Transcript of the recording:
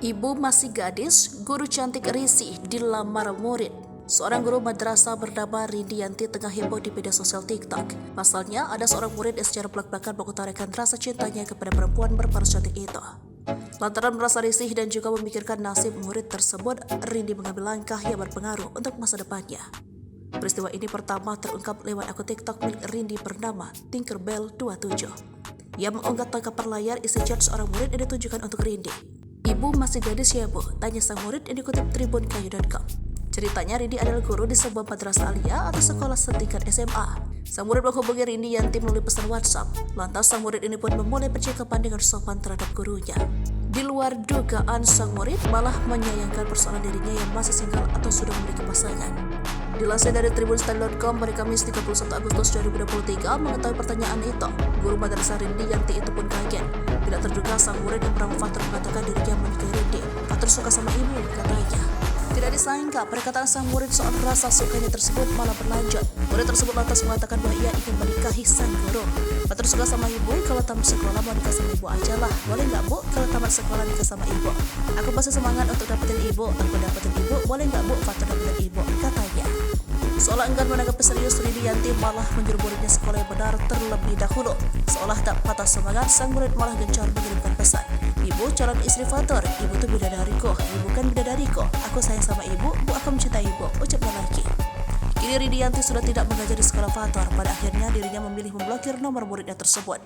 Ibu masih gadis, guru cantik risih dilamar murid. Seorang guru madrasah bernama Rindianti tengah heboh di media sosial TikTok. Pasalnya, ada seorang murid yang secara belak-belakan mengutarakan rasa cintanya kepada perempuan berparas cantik itu. Lantaran merasa risih dan juga memikirkan nasib murid tersebut, Rindi mengambil langkah yang berpengaruh untuk masa depannya. Peristiwa ini pertama terungkap lewat akun TikTok milik Rindi bernama Tinkerbell27. Ia mengunggah tangkapan layar isi chat seorang murid yang ditujukan untuk Rindi. "Ibu masih gadis ya, Bu?" tanya sang murid yang dikutip tribunkayu.com. Ceritanya, Rindi adalah guru di sebuah madrasah aliyah atau sekolah setingkat SMA. Sang murid menghubungi Rindianti melalui pesan WhatsApp. Lantas sang murid ini pun memulai percakapan dengan sopan terhadap gurunya. Di luar dugaan, sang murid malah menyayangkan persoalan dirinya yang masih single atau sudah memiliki pasangan. Dilansir dari tribunstyle.com pada Kamis 31 Agustus 2023 mengetahui pertanyaan itu, guru madrasah Rindianti itu pun kaget. Tidak terduga sang murid yang bernama Fatur mengatakan dirinya menyukai Rindi. Fatur suka sama ibu, katanya. Tidak disangka, perkataan sang murid soal rasa sukanya tersebut malah berlanjut. Murid tersebut lantas mengatakan bahwa ia ingin menikahi sang guru. Fatur suka sama ibu, kalau tamat sekolah mau nikah sama ibu aja lah. Boleh nggak, Bu? Kalau tamat sekolah nikah sama ibu. Aku pasti semangat untuk dapetin ibu. Aku dapetin ibu, boleh nggak, Bu? Fatur dapetin ibu, katanya. Seolah enggan menanggapi serius, Rindianti malah menyuruh muridnya sekolah yang benar terlebih dahulu. Seolah tak patah semangat, sang murid malah gencar mengirimkan pesan. "Ibu calon istri Fatur, ibu tuh bidadariku, ibu kan bidadariku. Aku sayang sama ibu, bu aku mencintai ibu," ucapnya lagi. Kini Rindianti sudah tidak mengajar di sekolah Fatur. Pada akhirnya dirinya memilih memblokir nomor muridnya tersebut.